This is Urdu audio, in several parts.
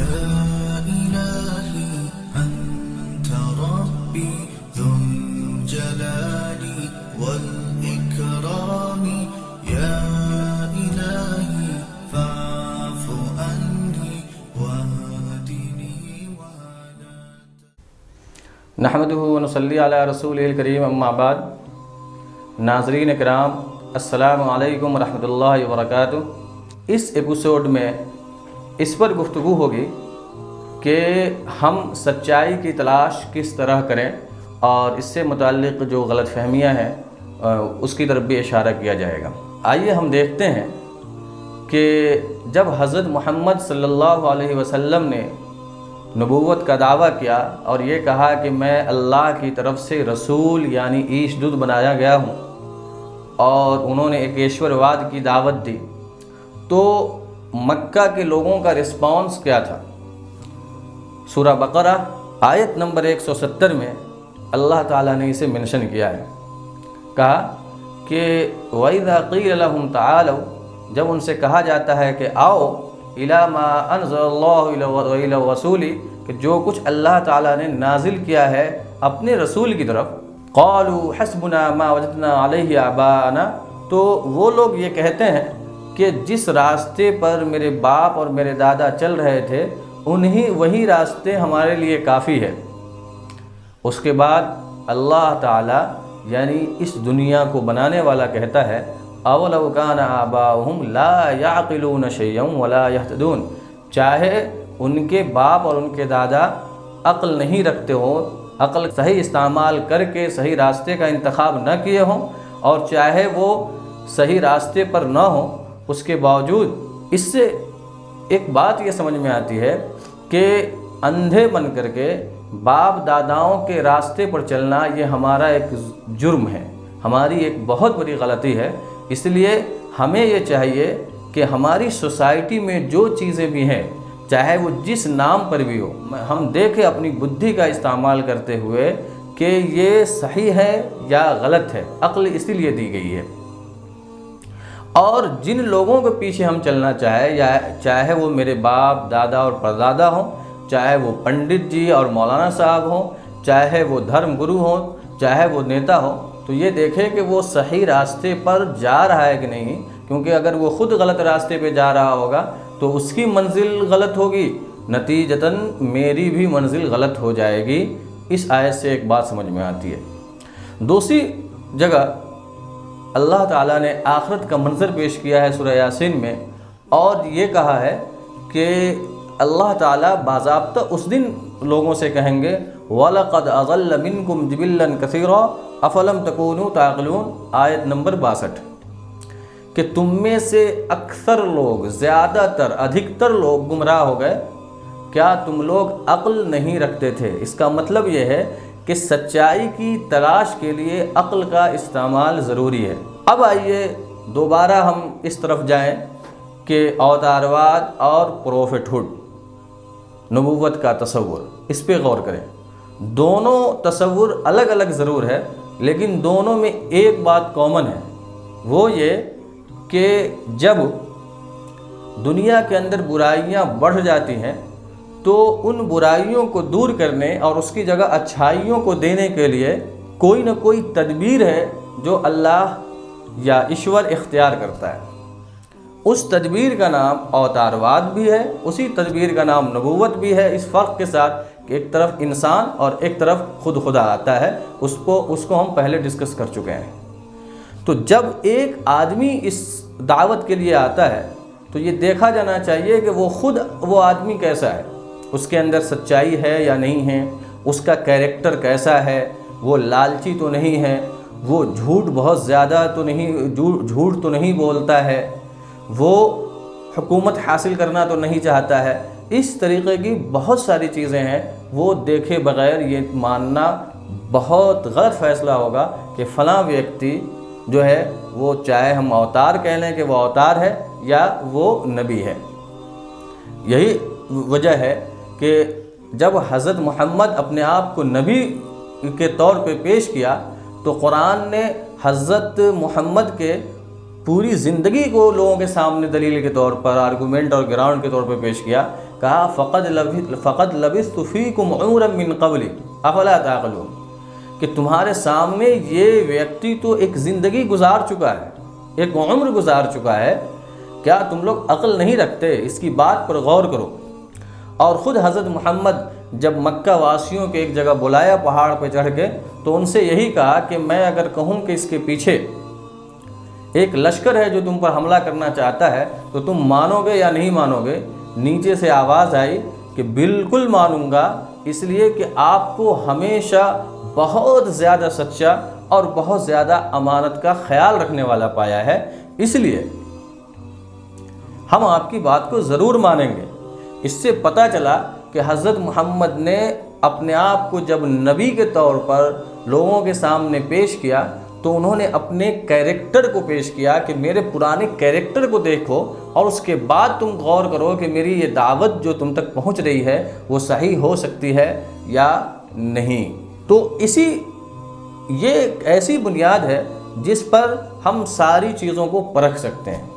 يا إلهي أنت ربي ذو الجلال والإكرام يا إلهي فاعف عني واهدني ولا نحمدہ و نصلی علی رسولہ الکریم اما بعد. ناظرین کرام السلام علیکم ورحمۃ اللہ وبرکاتہ. اس ایپیسوڈ میں اس پر گفتگو ہوگی کہ ہم سچائی کی تلاش کس طرح کریں اور اس سے متعلق جو غلط فہمیاں ہیں اس کی طرف بھی اشارہ کیا جائے گا. آئیے ہم دیکھتے ہیں کہ جب حضرت محمد صلی اللہ علیہ وسلم نے نبوت کا دعویٰ کیا اور یہ کہا کہ میں اللہ کی طرف سے رسول یعنی ایش دودھ بنایا گیا ہوں، اور انہوں نے ایکیشور واد کی دعوت دی، تو مکہ کے لوگوں کا رسپانس کیا تھا؟ سورہ بقرہ آیت نمبر 170 میں اللہ تعالیٰ نے اسے منشن کیا ہے. کہا کہ وَإِذَا قِيلَ لَهُمْ تَعَالَوْا، جب ان سے کہا جاتا ہے کہ آؤ إِلَى مَا أَنزَلَ اللَّهُ إِلَى الرَّسُولِ، کہ جو کچھ اللہ تعالیٰ نے نازل کیا ہے اپنے رسول کی طرف، قَالُوا حَسْبُنَا مَا وَجَدْنَا عَلَيْهِ آبَاءَنَا، تو وہ لوگ یہ کہتے ہیں کہ جس راستے پر میرے باپ اور میرے دادا چل رہے تھے وہی راستے ہمارے لیے کافی ہے. اس کے بعد اللہ تعالیٰ یعنی اس دنیا کو بنانے والا کہتا ہے اَوَلَوْ كَانَ آبَاؤُهُمْ لَا يَعْقِلُونَ شَيْئًا وَلَا يَهْتَدُونَ، چاہے ان کے باپ اور ان کے دادا عقل نہیں رکھتے ہوں، عقل صحیح استعمال کر کے صحیح راستے کا انتخاب نہ کیے ہوں، اور چاہے وہ صحیح راستے پر نہ ہوں، اس کے باوجود اس سے ایک بات یہ سمجھ میں آتی ہے کہ اندھے بن کر کے باپ داداؤں کے راستے پر چلنا یہ ہمارا ایک جرم ہے، ہماری ایک بہت بڑی غلطی ہے. اس لیے ہمیں یہ چاہیے کہ ہماری سوسائٹی میں جو چیزیں بھی ہیں، چاہے وہ جس نام پر بھی ہو، ہم دیکھیں اپنی بدھی کا استعمال کرتے ہوئے کہ یہ صحیح ہے یا غلط ہے. عقل اسی لیے دی گئی ہے، اور جن لوگوں کے پیچھے ہم چلنا چاہے وہ میرے باپ دادا اور پردادا ہوں، چاہے وہ پنڈت جی اور مولانا صاحب ہوں، چاہے وہ دھرم گرو ہوں، چاہے وہ نیتا ہو، تو یہ دیکھیں کہ وہ صحیح راستے پر جا رہا ہے کہ نہیں. کیونکہ اگر وہ خود غلط راستے پہ جا رہا ہوگا تو اس کی منزل غلط ہوگی، نتیجتاً میری بھی منزل غلط ہو جائے گی. اس آیت سے ایک بات سمجھ میں آتی ہے. دوسری جگہ اللہ تعالیٰ نے آخرت کا منظر پیش کیا ہے سورہ یاسین میں، اور یہ کہا ہے کہ اللہ تعالیٰ باضابطہ اس دن لوگوں سے کہیں گے وَلَقَدْ أَضَلَّ مِنْكُمْ جِبِلًّا كَثِيرًا أَفَلَمْ تَكُونُوا تَعْقِلُونَ، آیت نمبر 62، کہ تم میں سے اکثر لوگ، زیادہ تر، ادھکتر لوگ گمراہ ہو گئے، کیا تم لوگ عقل نہیں رکھتے تھے؟ اس کا مطلب یہ ہے کہ سچائی کی تلاش کے لیے عقل کا استعمال ضروری ہے. اب آئیے دوبارہ ہم اس طرف جائیں کہ اوتارواد اور پروفٹہڈ، نبوت کا تصور، اس پہ غور کریں. دونوں تصور الگ الگ ضرور ہے، لیکن دونوں میں ایک بات کامن ہے، وہ یہ کہ جب دنیا کے اندر برائیاں بڑھ جاتی ہیں تو ان برائیوں کو دور کرنے اور اس کی جگہ اچھائیوں کو دینے کے لیے کوئی نہ کوئی تدبیر ہے جو اللہ یا ایشور اختیار کرتا ہے. اس تدبیر کا نام اوتارواد بھی ہے، اسی تدبیر کا نام نبوت بھی ہے، اس فرق کے ساتھ کہ ایک طرف انسان اور ایک طرف خدا آتا ہے. اس کو ہم پہلے ڈسکس کر چکے ہیں. تو جب ایک آدمی اس دعوت کے لیے آتا ہے تو یہ دیکھا جانا چاہیے کہ وہ آدمی کیسا ہے، اس کے اندر سچائی ہے یا نہیں ہے، اس کا کیریکٹر کیسا ہے، وہ لالچی تو نہیں ہے، وہ جھوٹ بہت زیادہ تو نہیں، جھوٹ تو نہیں بولتا ہے، وہ حکومت حاصل کرنا تو نہیں چاہتا ہے. اس طریقے کی بہت ساری چیزیں ہیں. وہ دیکھے بغیر یہ ماننا بہت غلط فیصلہ ہوگا کہ فلاں ویکتی جو ہے وہ، چاہے ہم اوتار کہہ لیں کہ وہ اوتار ہے یا وہ نبی ہے. یہی وجہ ہے کہ جب حضرت محمد اپنے آپ کو نبی کے طور پہ پیش کیا تو قرآن نے حضرت محمد کے پوری زندگی کو لوگوں کے سامنے دلیل کے طور پر، آرگومنٹ اور گراؤنڈ کے طور پہ پیش کیا. کہا فقد لبثت فیکم عمرا من قبل افلا تعقلون، کہ تمہارے سامنے یہ ویکتی تو ایک زندگی گزار چکا ہے، ایک عمر گزار چکا ہے، کیا تم لوگ عقل نہیں رکھتے؟ اس کی بات پر غور کرو۔ اور خود حضرت محمد جب مکہ واسیوں کے ایک جگہ بلایا پہاڑ پہ چڑھ کے، تو ان سے یہی کہا کہ میں اگر کہوں کہ اس کے پیچھے ایک لشکر ہے جو تم پر حملہ کرنا چاہتا ہے تو تم مانو گے یا نہیں مانو گے؟ نیچے سے آواز آئی کہ بالکل مانوں گا، اس لیے کہ آپ کو ہمیشہ بہت زیادہ سچا اور بہت زیادہ امانت کا خیال رکھنے والا پایا ہے، اس لیے ہم آپ کی بات کو ضرور مانیں گے۔ اس سے پتہ چلا کہ حضرت محمد نے اپنے آپ کو جب نبی کے طور پر لوگوں کے سامنے پیش کیا تو انہوں نے اپنے کیریکٹر کو پیش کیا کہ میرے پرانے کیریکٹر کو دیکھو اور اس کے بعد تم غور کرو کہ میری یہ دعوت جو تم تک پہنچ رہی ہے وہ صحیح ہو سکتی ہے یا نہیں۔ تو یہ ایک ایسی بنیاد ہے جس پر ہم ساری چیزوں کو پرکھ سکتے ہیں۔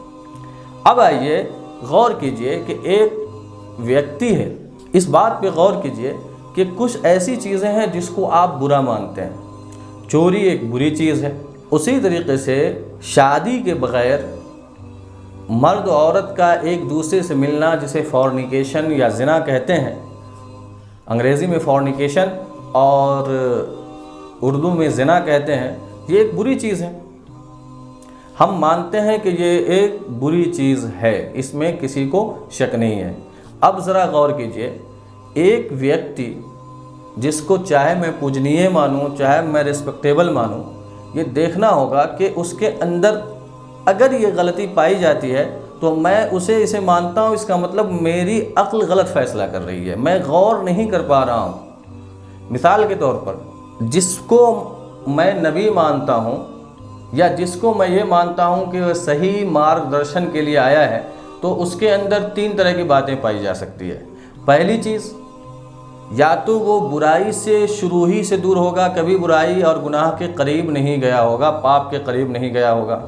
اب آئیے غور کیجئے کہ ایک ویکتی ہے، اس بات پہ غور کیجئے کہ کچھ ایسی چیزیں ہیں جس کو آپ برا مانتے ہیں۔ چوری ایک بری چیز ہے، اسی طریقے سے شادی کے بغیر مرد و عورت کا ایک دوسرے سے ملنا، جسے فورنیکیشن یا زنا کہتے ہیں، انگریزی میں فورنیکیشن اور اردو میں زنا کہتے ہیں، یہ ایک بری چیز ہے۔ ہم مانتے ہیں کہ یہ ایک بری چیز ہے، اس میں کسی کو شک نہیں ہے۔ اب ذرا غور کیجئے، ایک ویکتی جس کو چاہے میں پوجنیے مانوں، چاہے میں ریسپیکٹیبل مانوں، یہ دیکھنا ہوگا کہ اس کے اندر اگر یہ غلطی پائی جاتی ہے تو میں اسے مانتا ہوں، اس کا مطلب میری عقل غلط فیصلہ کر رہی ہے، میں غور نہیں کر پا رہا ہوں۔ مثال کے طور پر جس کو میں نبی مانتا ہوں یا جس کو میں یہ مانتا ہوں کہ وہ صحیح مارگ درشن کے لیے آیا ہے، تو اس کے اندر 3 طرح کی باتیں پائی جا سکتی ہے۔ پہلی چیز، یا تو وہ برائی سے شروع ہی سے دور ہوگا، کبھی برائی اور گناہ کے قریب نہیں گیا ہوگا، پاپ کے قریب نہیں گیا ہوگا۔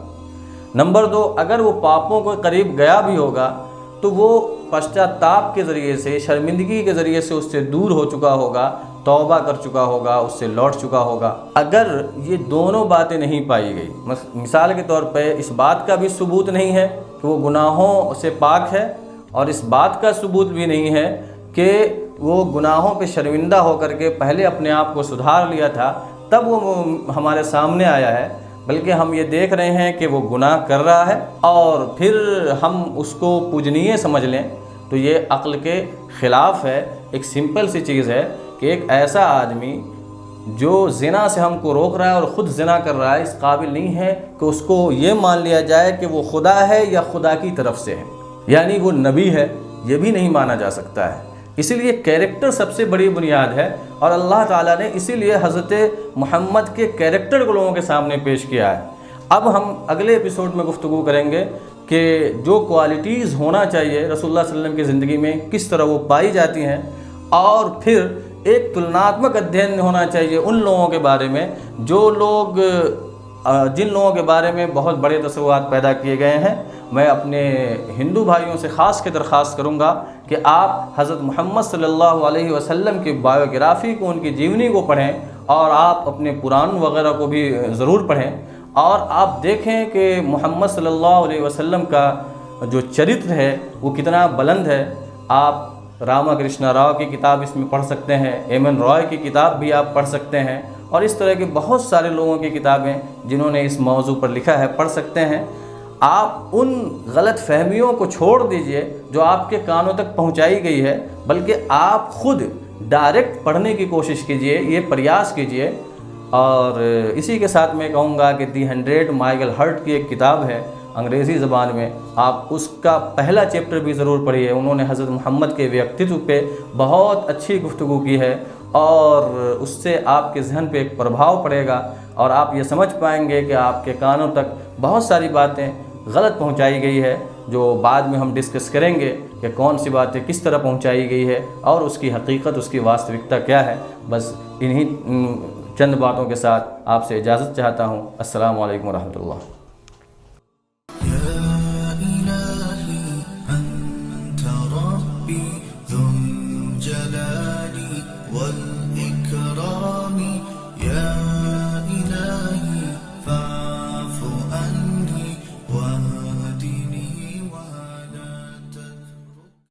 نمبر 2، اگر وہ پاپوں کے قریب گیا بھی ہوگا تو وہ پشچاتاپ کے ذریعے سے، شرمندگی کے ذریعے سے اس سے دور ہو چکا ہوگا، توبہ کر چکا ہوگا، اس سے لوٹ چکا ہوگا۔ اگر یہ دونوں باتیں نہیں پائی گئی، مثال کے طور پہ اس بات کا بھی ثبوت نہیں ہے کہ وہ گناہوں سے پاک ہے، اور اس بات کا ثبوت بھی نہیں ہے کہ وہ گناہوں پہ شرمندہ ہو کر کے پہلے اپنے آپ کو سدھار لیا تھا تب وہ ہمارے سامنے آیا ہے، بلکہ ہم یہ دیکھ رہے ہیں کہ وہ گناہ کر رہا ہے اور پھر ہم اس کو پوجنیے سمجھ لیں، تو یہ عقل کے خلاف ہے۔ ایک سمپل سی چیز ہے کہ ایک ایسا آدمی جو زنا سے ہم کو روک رہا ہے اور خود زنا کر رہا ہے، اس قابل نہیں ہے کہ اس کو یہ مان لیا جائے کہ وہ خدا ہے یا خدا کی طرف سے ہے، یعنی وہ نبی ہے، یہ بھی نہیں مانا جا سکتا ہے۔ اسی لیے کیریکٹر سب سے بڑی بنیاد ہے، اور اللہ تعالیٰ نے اسی لیے حضرت محمد کے کیریکٹر کو لوگوں کے سامنے پیش کیا ہے۔ اب ہم اگلے ایپیسوڈ میں گفتگو کریں گے کہ جو کوالٹیز ہونا چاہیے رسول اللہ صلی اللہ علیہ وسلم کی زندگی میں کس طرح وہ پائی جاتی ہیں، اور پھر ایک تلناتمک ادھین ہونا چاہیے ان لوگوں کے بارے میں جن لوگوں کے بارے میں بہت بڑے تصورات پیدا کیے گئے ہیں۔ میں اپنے ہندو بھائیوں سے خاص کے درخواست کروں گا کہ آپ حضرت محمد صلی اللہ علیہ وسلم کی بایوگرافی کو، ان کی جیونی کو پڑھیں، اور آپ اپنے قرآن وغیرہ کو بھی ضرور پڑھیں، اور آپ دیکھیں کہ محمد صلی اللہ علیہ وسلم کا جو چرتر ہے وہ کتنا بلند ہے۔ آپ راما کرشنا راؤ کی کتاب اس میں پڑھ سکتے ہیں، ایم این رائے کی کتاب بھی آپ پڑھ سکتے ہیں، اور اس طرح کے بہت سارے لوگوں کی کتابیں جنہوں نے اس موضوع پر لکھا ہے پڑھ سکتے ہیں۔ آپ ان غلط فہمیوں کو چھوڑ دیجئے جو آپ کے کانوں تک پہنچائی گئی ہے، بلکہ آپ خود ڈائریکٹ پڑھنے کی کوشش کیجئے، یہ پریاس کیجئے۔ اور اسی کے ساتھ میں کہوں گا کہ دی 100 مائیکل ہرٹ کی ایک کتاب ہے انگریزی زبان میں، آپ اس کا پہلا چیپٹر بھی ضرور پڑھیے۔ انہوں نے حضرت محمد کے ویکتتو پہ بہت اچھی گفتگو کی ہے، اور اس سے آپ کے ذہن پہ ایک پربھاؤ پڑے گا، اور آپ یہ سمجھ پائیں گے کہ آپ کے کانوں تک بہت ساری باتیں غلط پہنچائی گئی ہے، جو بعد میں ہم ڈسکس کریں گے کہ کون سی باتیں کس طرح پہنچائی گئی ہے اور اس کی حقیقت، اس کی واستوکتا کیا ہے۔ بس انہی چند باتوں کے ساتھ آپ سے اجازت چاہتا ہوں۔ السلام علیکم ورحمۃ اللہ۔ يا إلهي أنت ربي والإكرام يا إلهي